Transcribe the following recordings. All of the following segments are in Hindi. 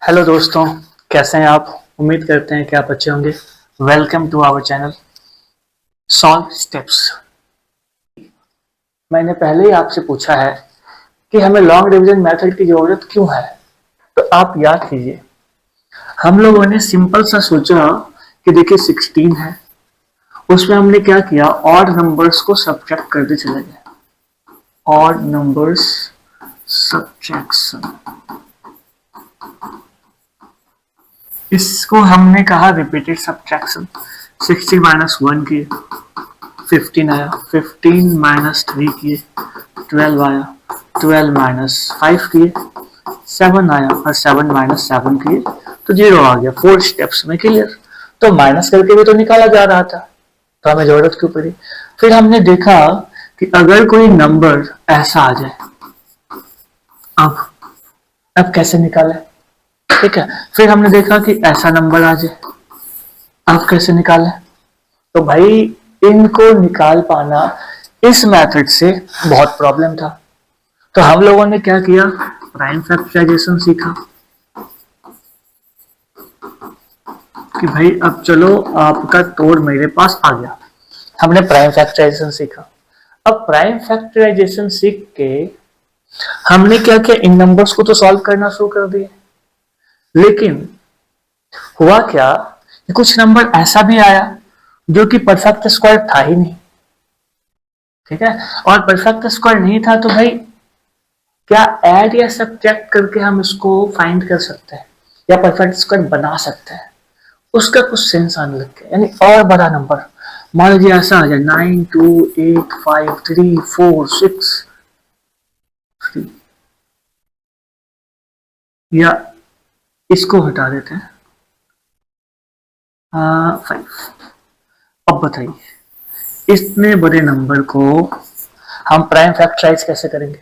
हेलो दोस्तों, कैसे हैं आप। उम्मीद करते हैं कि आप अच्छे होंगे। Welcome to our channel solve steps. मैंने पहले ही आपसे पूछा है कि हमें लॉन्ग डिवीजन मेथड की जरूरत क्यों है। तो आप याद कीजिए, हम लोगों ने सिंपल सा सोचा कि देखिए 16 है, उसमें हमने क्या किया, ऑड नंबर्स को सब्ट्रैक्ट करते चले गए। ऑड नंबर्स सब्ट्रैक्शन, इसको हमने कहा रिपीटेड सब्ट्रैक्शन। 60 माइनस 1 किए 15 आया, 15 माइनस 3 किए 12 आया, 12 माइनस 5 किए 7 आया, और 7 माइनस 7 किए तो 0 आ गया। 4 स्टेप्स में क्लियर। तो माइनस करके भी तो निकाला जा रहा था, तो हमें जरूरत क्यों पड़ी। फिर हमने देखा कि अगर कोई नंबर ऐसा आ जाए, अब कैसे निकाले। ठीक है, फिर हमने देखा कि ऐसा नंबर आ जाए, अब कैसे निकाले। तो भाई इनको निकाल पाना इस मेथड से बहुत प्रॉब्लम था। तो हम लोगों ने क्या किया, प्राइम फैक्टराइजेशन सीखा कि भाई अब चलो आपका तोड़ मेरे पास आ गया। हमने प्राइम फैक्टराइजेशन सीखा। अब प्राइम फैक्टराइजेशन सीख के हमने क्या किया, इन नंबर्स को तो सॉल्व करना शुरू कर दिए। लेकिन हुआ क्या कि कुछ नंबर ऐसा भी आया जो कि परफेक्ट स्क्वायर था ही नहीं। ठीक है, और परफेक्ट स्क्वायर नहीं था तो भाई क्या ऐड या सब्ट्रैक्ट करके हम इसको फाइंड कर सकते हैं या परफेक्ट स्क्वायर बना सकते हैं, उसका कुछ सेंस आने लग गया। यानी और बड़ा नंबर मान लीजिए ऐसा आ जाए 9 2 8 5 3 4 6 3, या इसको हटा देते हैं 5। अब बताइए इतने बड़े नंबर को हम प्राइम फैक्टराइज कैसे करेंगे।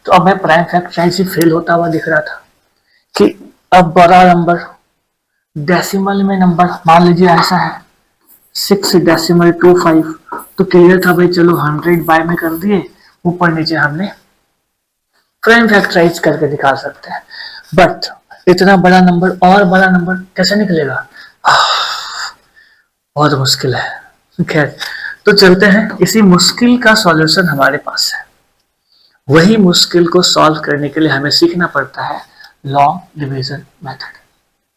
तो अब मैं प्राइम फैक्टराइज ही फेल होता हुआ दिख रहा था कि अब बड़ा नंबर डेसिमल में नंबर मान लीजिए ऐसा है 6.25, तो क्लियर था भाई, चलो 100 बाय में कर दिए, ऊपर नीचे हमने प्राइम फैक्टराइज करके दिखा सकते हैं। बट इतना बड़ा नंबर और बड़ा नंबर कैसे निकलेगा, बहुत मुश्किल है। खैर, तो चलते हैं, इसी मुश्किल का सॉल्यूशन हमारे पास है। वही मुश्किल को सॉल्व करने के लिए हमें सीखना पड़ता है लॉन्ग डिवीजन मेथड।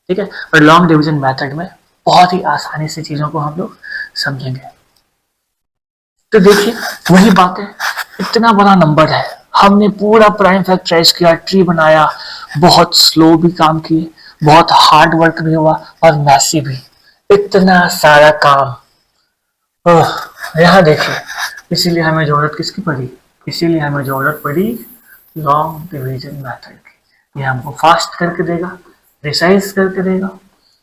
ठीक है, और लॉन्ग डिवीजन मेथड में बहुत ही आसानी से चीजों को हम लोग समझेंगे। तो देखिए वही बात है, इतना बड़ा नंबर है, हमने पूरा प्राइम फैक्टराइज किया, ट्री बनाया, बहुत स्लो भी काम किए, बहुत हार्ड वर्क भी हुआ और मैसी भी, इतना सारा काम। यहाँ देखिए, इसीलिए हमें जरूरत किसकी पड़ी, इसीलिए हमें जरूरत पड़ी लॉन्ग डिवीजन मेथड की। ये हमको फास्ट करके देगा, प्रिसाइज करके देगा,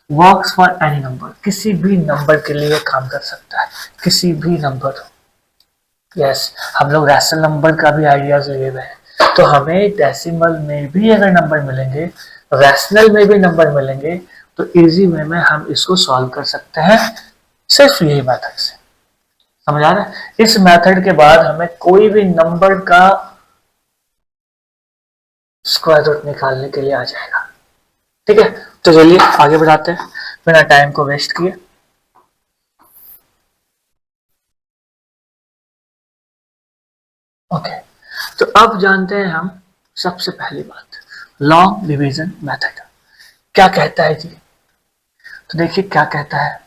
वर्क्स फॉर एनी नंबर, किसी भी नंबर के लिए काम कर सकता है, किसी भी नंबर। यस, हम लोग रैशनल नंबर का भी आइडियाज लिए हुए हैं, तो हमें डेसिमल में भी अगर नंबर मिलेंगे, रैशनल में भी नंबर मिलेंगे, तो इजी वे में हम इसको सॉल्व कर सकते हैं सिर्फ यही मेथड से। समझ आ रहा है। इस मेथड के बाद हमें कोई भी नंबर का स्क्वायर रूट निकालने के लिए आ जाएगा। ठीक है, तो चलिए आगे बढ़ाते हैं बिना टाइम को वेस्ट किए। ओके, तो अब जानते हैं हम सबसे पहली बात, लॉन्ग डिवीजन मेथड क्या कहता है जी। तो देखिए क्या कहता है,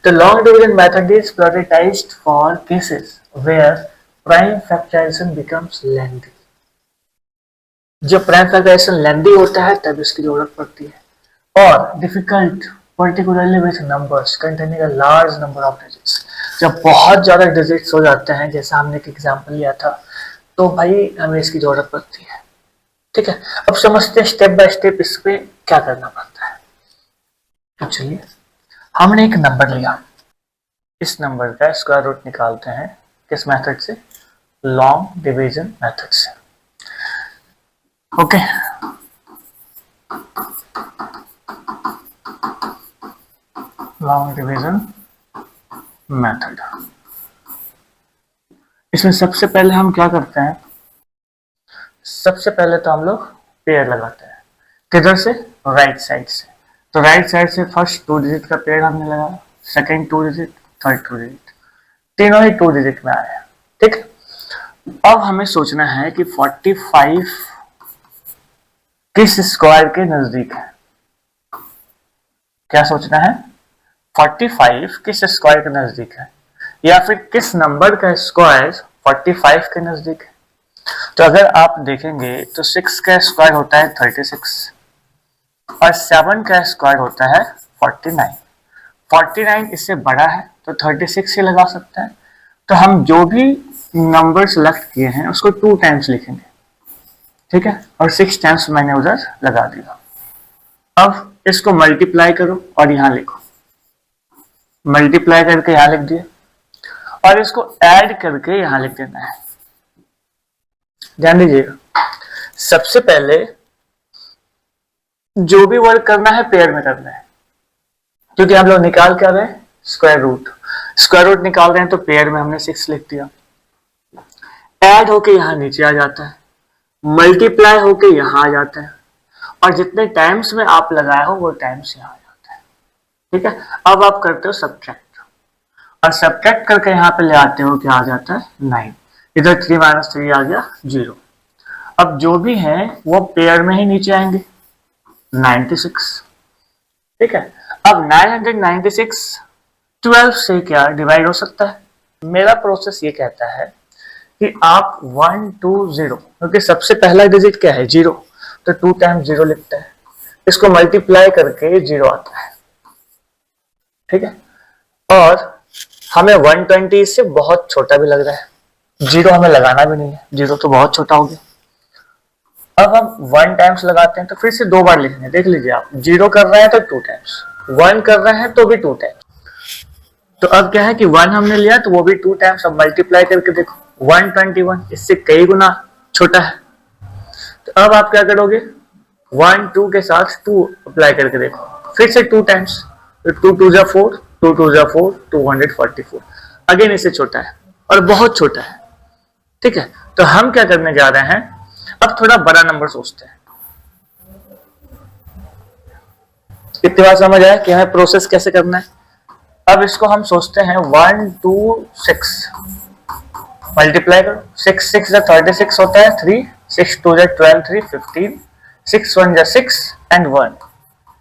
the long division method is prioritised for cases where prime factorisation becomes lengthy. जब प्राइम फैक्टराइजेशन लेंथी होता है तब इसकी जरूरत पड़ती है, और difficult particularly with numbers containing a large number of digits, जब बहुत ज्यादा डिजिट्स हो जाते हैं, जैसा हमने एक एग्जांपल लिया था, तो भाई हमें इसकी जरूरत पड़ती है। ठीक है, अब समझते हैं स्टेप बाय स्टेप इस पे क्या करना पड़ता है। तो चलिए, हमने एक नंबर लिया, इस नंबर का स्क्वायर रूट निकालते हैं किस मेथड से, लॉन्ग डिवीजन मेथड से। ओके, लॉन्ग डिवीजन मेथड, इसमें सबसे पहले हम क्या करते हैं, सबसे पहले तो हम लोग पेयर लगाते हैं। किधर से? राइट साइड से। तो राइट साइड से फर्स्ट 2 डिजिट का पेड़ हमने लगाया, सेकंड 2 डिजिट, थर्ड 2 डिजिट, तीनों ही 2 डिजिट में आया। ठीक। अब हमें सोचना है कि 45 किस स्क्वायर के नजदीक है। क्या सोचना है? 45 किस स्क्वायर के नजदीक है, या फिर किस नंबर का स्क्वायर 45 के नजदीक है। तो अगर आप देखेंगे तो 6 का स्क्वायर होता है 36 और 7 का स्क्वायर होता है 49। 49 इससे बड़ा है तो 36 ही लगा सकते हैं। तो हम जो भी नंबर सेलेक्ट किए हैं उसको 2 टाइम्स लिखेंगे। ठीक है, और 6 टाइम्स मैंने उधर लगा दिया। अब इसको मल्टीप्लाई करो और यहां लिखो, मल्टीप्लाई करके यहां लिख दिए, और इसको ऐड करके यहां लिख देना है। ध्यान दीजिएगा, सबसे पहले जो भी वर्क करना है पेयर में करना है, क्योंकि हम लोग निकाल क्या रहे हैं? Square root. स्क्वायर रूट निकाल रहे हैं तो पेयर में हमने 6 लिख दिया, ऐड होके यहां नीचे आ जाता है, मल्टीप्लाई होके यहां आ जाता है, और जितने टाइम्स में आप लगाए हो वो टाइम्स यहां आ जाता है। ठीक है, अब आप करते हो सब्ट्रैक्ट, और सब्ट्रैक्ट करके यहाँ पे ले आते हो, क्या आ जाता है? 9। इधर 3 - 3 आ गया 0। अब जो भी है वो पेयर में ही नीचे आएंगे, 96। ठीक है, अब 996 12 से क्या डिवाइड हो सकता है? मेरा प्रोसेस ये कहता है कि आप 1 2 0, क्योंकि सबसे पहला डिजिट क्या है? 0, तो 2 टाइम्स 0 लिखता है, इसको मल्टीप्लाई करके 0 आता है। ठीक है, और हमें 120 इससे बहुत छोटा भी लग रहा है, 0 हमें लगाना भी नहीं है, 0 तो बहुत छोटा हो गया। अब हम 1 टाइम्स लगाते हैं तो फिर से 2 बार लिखेंगे। देख लीजिए आप, 0 कर रहे हैं तो 2 टाइम्स, 1 कर रहे हैं तो भी 2 टाइम्स। तो अब क्या है कि 1 हमने लिया तो वो भी 2 टाइम्स। अब मल्टीप्लाई करके देखो, 121 इससे कई गुना छोटा है। तो अब आप क्या करोगे? 1 2 के साथ 2 अप्लाई करके देखो, फिर से 2 टाइम्स, 2 2 जा 4, 2 2 जा 4, 244। अगेन इससे छोटा है और बहुत छोटा है। ठीक है, तो हम क्या करने जा रहे हैं? अब थोड़ा बड़ा नंबर सोचते हैं। कितनी बार समझ आया कि हमें प्रोसेस कैसे करना है? अब इसको हम सोचते हैं 1 2 6, मल्टीप्लाई करो, 6 6 जा 36 होता है 3, 6 2 जा 12 3 15, 6 1 जा 6 एंड 1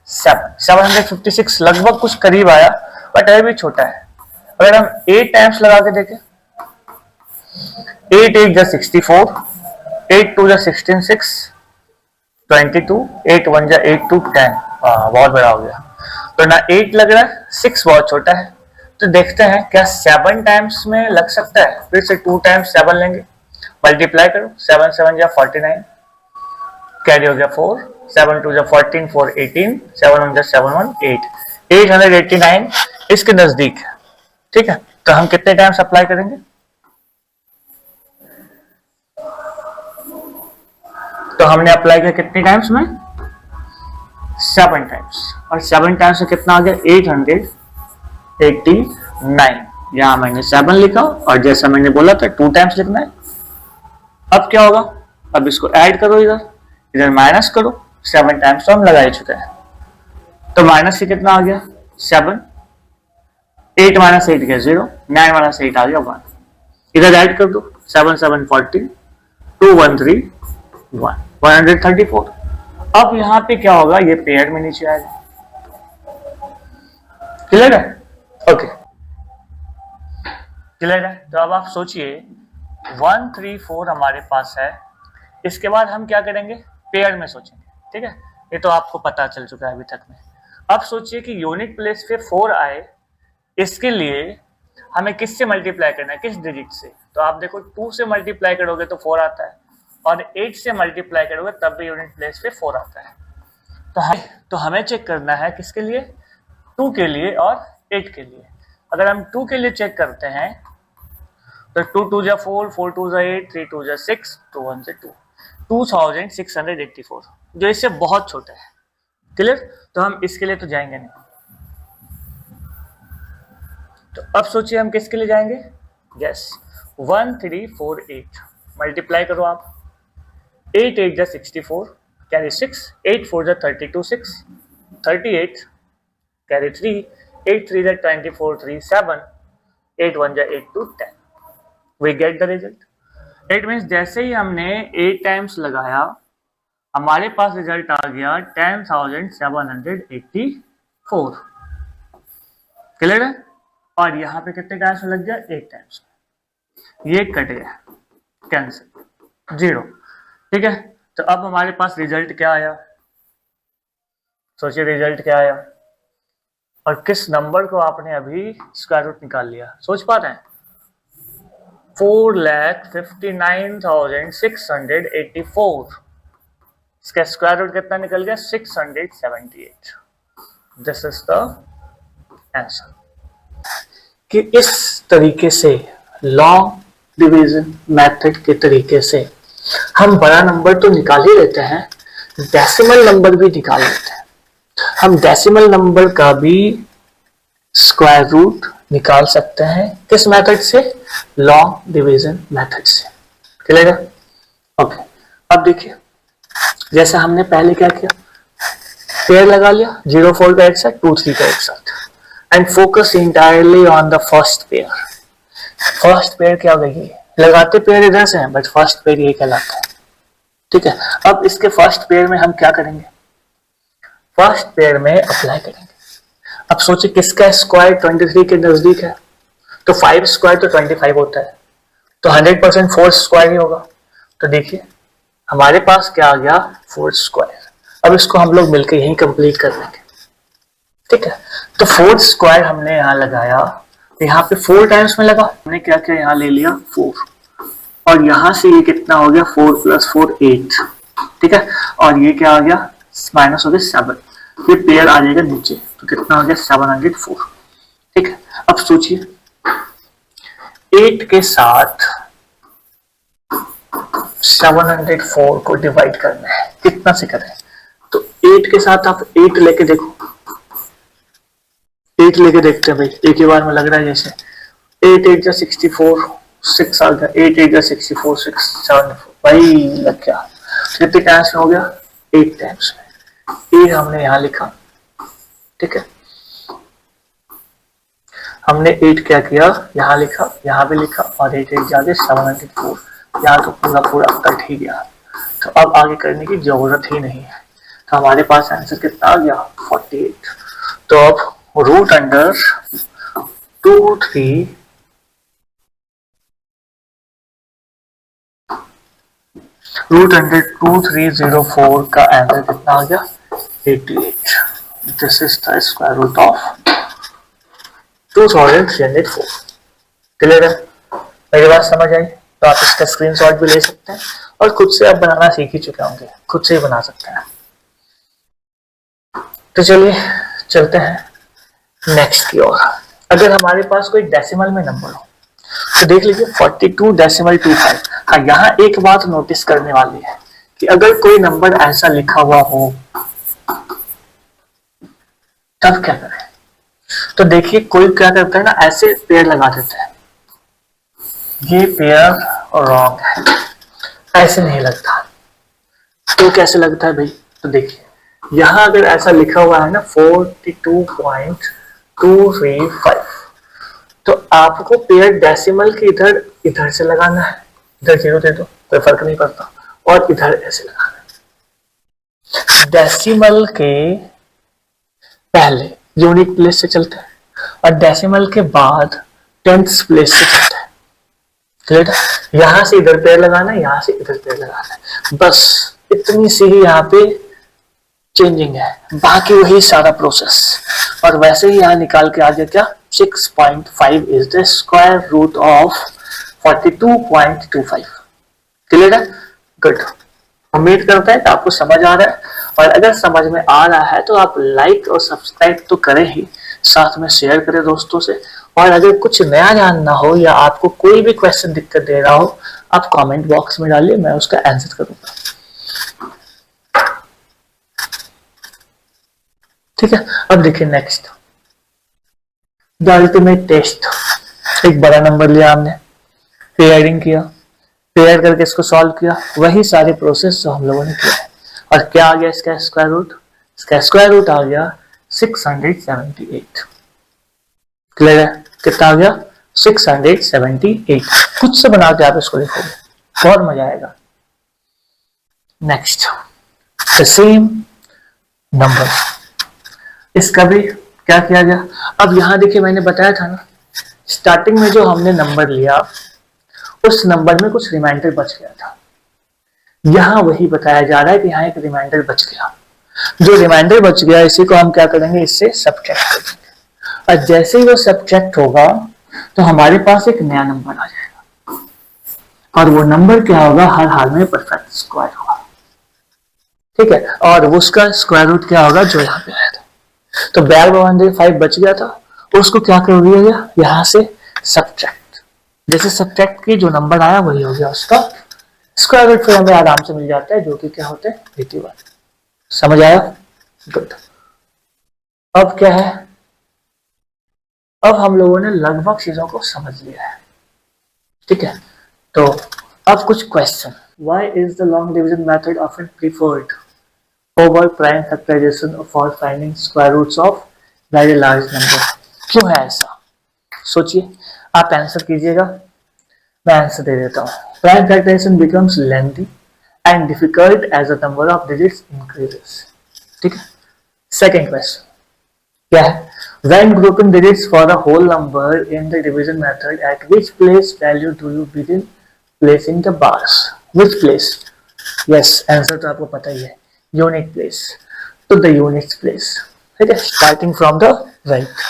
7, 756 लगभग कुछ करीब आया, बट अभी भी छोटा है। अगर हम 8 टाइम्स लगा के देखें, 8 8 जा 64, 8 2 जा 16 6 22, 8 1 जा 8 2 10। बहुत बड़ा हो गया, तो ना 8 लग रहा है, 6 बहुत छोटा है। तो देखते हैं क्या 7 टाइम्स में लग सकता है। फिर से 2 टाइम्स 7 लेंगे, मल्टीप्लाई करो, 7 7 जा 49, कैरी हो गया 4, 7 2 जा 14, 4 18, 7 1 जा 7 1 8, 889 इसके नजदीक है। ठीक है, तो हम कितने टाइम्स अप्लाई करेंगे? तो हमने अप्लाई किया कितने टाइम्स में? 7 टाइम्स, और 7 टाइम्स में कितना आ गया? 889। यहां मैंने 7 लिखा, और जैसा मैंने बोला था 2 टाइम्स लिखना है। अब क्या होगा? अब इसको ऐड करो, इधर इधर माइनस करो, 7 टाइम्स तो हम लगा ही चुके हैं, तो माइनस से कितना आ गया? 7, 8 - 8 गया 0, 9 - 8 आ गया 1, इधर ऐड कर दो, 7 7 14, 2 1 3 1, 134। अब यहाँ पे क्या होगा? ये पेयर में नीचे आएगा। क्लियर है? ओके, क्लियर है। तो अब आप सोचिए 134 हमारे पास है, इसके बाद हम क्या करेंगे? पेयर में सोचेंगे। ठीक है, ये तो आपको पता चल चुका है अभी तक में। अब सोचिए कि यूनिट प्लेस पे 4 आए, इसके लिए हमें किससे मल्टीप्लाई करना है? किस डिजिट से? तो आप देखो 2 से मल्टीप्लाई करोगे तो 4 आता है, और 8 से मल्टीप्लाई करोगे तब भी यूनिट प्लेस पे 4 आता है। तो हमें चेक करना है किसके लिए? 2 के लिए और 8 के लिए। अगर हम 2 के लिए चेक करते हैं तो 2 2 जा 4, 4 2 जा 8, 3 2 जा 6, 2 1 से 2, 2684, जो इससे बहुत छोटा है। क्लियर? तो हम इसके लिए तो जाएंगे नहीं। तो अब सोचिए हम किसके लिए जाएंगे? यस, 1348 मल्टीप्लाई करो आप, 8 8 जा 64, कैरी 6, 8 4 जा 32 6, 38 कैरी 3, 8 3 जा 24 3 7, 8 1 जा 8 2 10. We get the result. It means जैसे ही हमने 8 टाइम्स लगाया हमारे पास रिजल्ट आ गया 10,784. क्लियर है? और यहाँ पे कितने टाइम्स में लग गया? 8 टाइम्स. ये कट गया, कैंसिल, 0. ठीक है, तो अब हमारे पास रिजल्ट क्या आया? सोचिए रिजल्ट क्या आया और किस नंबर को आपने अभी स्क्वायर रूट निकाल लिया. सोच पा रहे हैं? 4,59,684. इसका स्क्वायर रूट कितना निकल गया? 678. This is the answer. कि इस तरीके से लॉन्ग डिवीजन मेथड के तरीके से हम बड़ा नंबर तो निकाल ही लेते हैं, डेसिमल नंबर भी निकाल लेते हैं. हम डेसिमल नंबर का भी स्क्वायर रूट निकाल सकते हैं. किस मेथड से? लॉन्ग डिवीजन मेथड से. क्लियर है? ओके. अब देखिए जैसे हमने पहले क्या किया, पेयर लगा लिया, 0 4 का एक साथ, 2 3 का एक साथ, and focus entirely on the first pair. First pair क्या होगी? लगाते पेयर इधर से हैं बट फर्स्ट पेयर ये कहलाता है. ठीक है, अब इसके फर्स्ट पेयर में हम क्या करेंगे? फर्स्ट पेयर में अप्लाई करेंगे. अब सोचिए किसका स्क्वायर 23 के नजदीक है, तो 5 स्क्वायर तो 25 होता है, तो 100% 4 स्क्वायर ही होगा. तो देखिए हमारे पास क्या आ गया? 4 स्क्वायर. अब इसको हम लोग मिलकर यहीं कंप्लीट कर लेंगे. ठीक है, तो 4 स्क्वायर हमने यहाँ लगाया, यहाँ पे 4 टाइम्स में लगा. हमने क्या किया? यहाँ ले लिया 4 और यहाँ से ये कितना हो गया? 4 + 4 8. ठीक है, और ये क्या आ गया? माइनस हो गया 7. ये पेयर आ जाएगा नीचे, तो कितना हो गया? 704. ठीक है, अब सोचिए 8 के साथ 704 को डिवाइड करना है, कितना से करें? तो 8 के साथ आप 8 लेके देखो, 8 लेके देखते हैं भाई, एक ही बार में लग रहा है जैसे 8 8 जा 64, 6 आ गया, 8 8 जा 64, 6 7 भाई लग गया. कितने टाइम्स में हो गया? 8 टाइम्स में. ये हमने यहाँ लिखा. ठीक है, हमने 8 क्या किया? यहाँ लिखा, यहाँ भी लिखा, और 8 8 जाके 704. यहाँ तो पूरा कट ही गया, तो अब आगे करने की जरूरत ही नहीं है. तो हमारे पास आंसर कितना आ गया? 48. तो अब रूट अंडर 2304 का आंसर कितना आ गया? 88. This is the square root of 2304. Clear है? मेरी बात समझ आई? तो आप इसका स्क्रीनशॉट भी ले सकते हैं और खुद से आप बनाना सीख ही चुके होंगे, खुद से ही बना सकते हैं. तो चलिए चलते हैं नेक्स्ट की ओर. अगर हमारे पास कोई डेसिमल में नंबर हो तो देख लीजिए 42.25. हाँ, यहाँ एक बात नोटिस करने वाली है कि अगर कोई नंबर ऐसा लिखा हुआ हो तब क्या करें? तो देखिए कोई क्या करता है ना, ऐसे पेयर लगा देता है, ये पेयर रॉन्ग है, ऐसे नहीं लगता. तो कैसे लगता है भाई? तो देखिए यहाँ अगर ऐसा लिखा हुआ है ना 42.235, तो आपको पेयर डेसिमल के इधर से लगाना है. इधर 0 दे दो, कोई फर्क नहीं पड़ता, और इधर ऐसे लगाना है. डेसिमल के पहले यूनिट प्लेस से चलता है और डेसिमल के बाद टेंथ्स प्लेस से चलता है. क्लियर है? यहां से इधर पेयर लगाना है, यहां से इधर पेयर लगाना है, बस इतनी सी ही यहाँ पे चेंजिंग है, बाकी वही सारा प्रोसेस. और वैसे ही यहाँ निकाल के आ गया क्या? 6.5 is the square root of 42.25. Clear है? गुड. उम्मीद करता है कि आपको समझ आ रहा है, और अगर समझ में आ रहा है तो आप लाइक और सब्सक्राइब तो करें ही, साथ में शेयर करें दोस्तों से. और अगर कुछ नया जानना हो या आपको कोई भी क्वेश्चन दिक्कत दे रहा हो, आप कमेंट बॉक्स में डालिए, मैं उसका आंसर करूंगा. ठीक है, अब देखिए नेक्स्ट द अल्टीमेट टेस्ट. एक बड़ा नंबर लिया हमने, पेयरिंग किया, पेयर करके इसको सॉल्व किया, वही सारे प्रोसेस जो हम लोगों ने किया है. और क्या आ गया इसका स्क्वायर रूट? इसका स्क्वायर रूट आ गया 678। क्लियर है? कितना आ गया? 678। खुद से बना के आप इसको लिखोगे, बहुत मजा आएगा। नेक्स्ट, द सेम नंबर, इसका भी क्या किया गया? अब यहां देखिए मैंने बताया था ना, स्टार्टिंग में जो हमने नंबर लिया उस नंबर में कुछ रिमाइंडर बच गया था। यहां वही बताया जा रहा है कि यहाँ एक रिमाइंडर बच गया। जो रिमाइंडर बच गया इसी को हम क्या करेंगे? इससे सब्ट्रैक्ट कर देंगे, और जैसे ही वो सब्ट्रैक्ट होगा तो हमारे पास एक नया नंबर आ जाएगा, और वो नंबर क्या होगा? हर हाल में परफेक्ट स्क्वायर होगा। ठीक है, और उसका स्क्वायर रूट क्या होगा? जो यहाँ पे आया था। तो 5 बच गया था, उसको क्या कर दिया गया? यहाँ से सब्ट्रैक्ट, जैसे सब्ट्रैक्ट की जो नंबर आया वही हो गया उसका स्क्वायर रूट, फिर हमें आराम से मिल जाता है, जो कि क्या होते हैं? 81। समझ आया? गुड। अब क्या है? अब हम लोगों ने लगभग चीजों को समझ लिया है। ठीक है, तो अब कुछ question. Why is the long division method often preferred over prime factorisation for finding square roots of very large number? क्यों है ऐसा? सोचिए, आप आंसर कीजिएगा, मैं आंसर दे देता हूँ। Prime factorisation becomes lengthy and difficult as the number of digits increases. ठीक है, सेकेंड क्वेश्चन क्या है? When grouping digits for a whole number in the division method, at which place value do you begin placing the bars? Which place? Yes, answer तो आपको पता ही है, unit place. To the units place. ठीक है, starting from the right.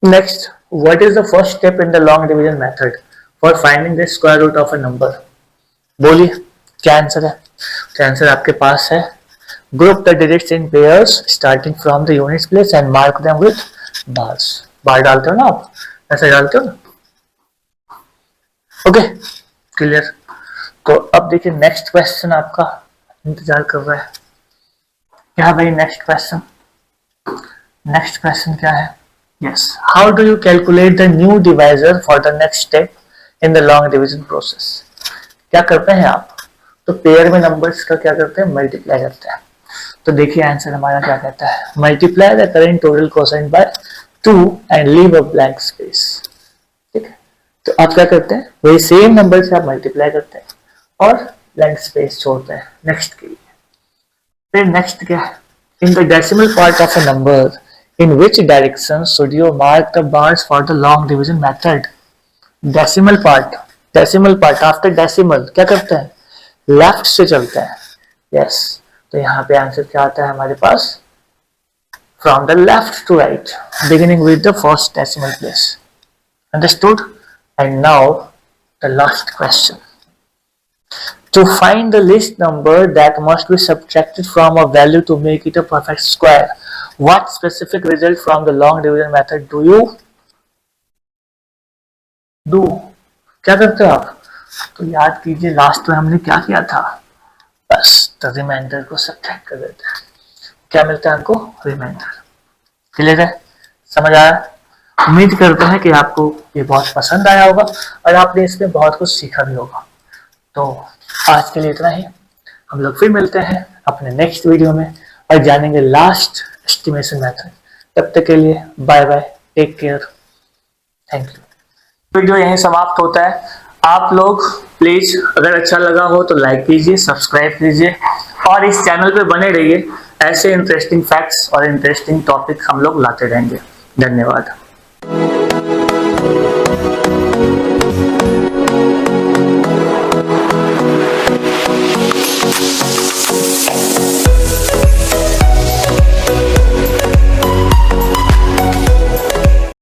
Next, what is the first step in the long division method for finding the square root of a number? बोलिए क्या आंसर है? तो आंसर आपके पास है, group the digits in pairs starting from the units place and mark them with bars. बार डालते हो ना आप, ऐसे डालते हो ना? Okay, clear. तो अब देखिए नेक्स्ट क्वेश्चन आपका इंतजार कर रहा है। क्या भाई नेक्स्ट क्वेश्चन? नेक्स्ट क्वेश्चन क्या है? Yes, how do you calculate the new divisor for the next step in the long division process? क्या करते हैं आप? तो पेयर में नंबर्स का क्या करते हैं? मल्टीप्लाई करते हैं। तो देखिए आंसर हमारा क्या कहता है? Multiply the current total cosine by 2 and leave a blank space. ठीक है, तो आप क्या करते हैं? वही सेम नंबर से आप मल्टीप्लाई करते हैं और ब्लैंक स्पेस छोड़ते हैं नेक्स्ट के लिए। फिर नेक्स्ट क्या है? In the decimal part of a number in which direction should you mark the bars for the long division method? Decimal part after decimal क्या करते हैं? लेफ्ट से चलते हैं। यस, तो यहाँ पे आंसर क्या आता है हमारे पास? From the left to right beginning with the first decimal place. Understood? And now the last question. To find the least number that must be subtracted from a value to make it a perfect square, what specific result from the long division method do you do? क्या करते हो आप? तो याद कीजिए लास्ट में हमने क्या किया था? बस तो रिमाइंडर को सब्ट्रैक्ट कर देते हैं, क्या मिलता है हमको? रिमाइंडर। क्लियर है? समझ आया? उम्मीद करते हैं कि आपको ये बहुत पसंद आया होगा और आपने इसमें बहुत कुछ सीखा भी होगा। तो आज के लिए इतना ही, हम लोग फिर मिलते हैं अपने नेक्स्ट वीडियो में और जानेंगे लास्ट एस्टिमेशन मेथड। तब तक के लिए bye bye, take care, thank you. Video यहीं समाप्त होता है। आप लोग प्लीज अगर अच्छा लगा हो तो लाइक कीजिए, सब्सक्राइब कीजिए और इस चैनल पे बने रहिए। ऐसे इंटरेस्टिंग फैक्ट्स और इंटरेस्टिंग टॉपिक हम लोग लाते रहेंगे। धन्यवाद।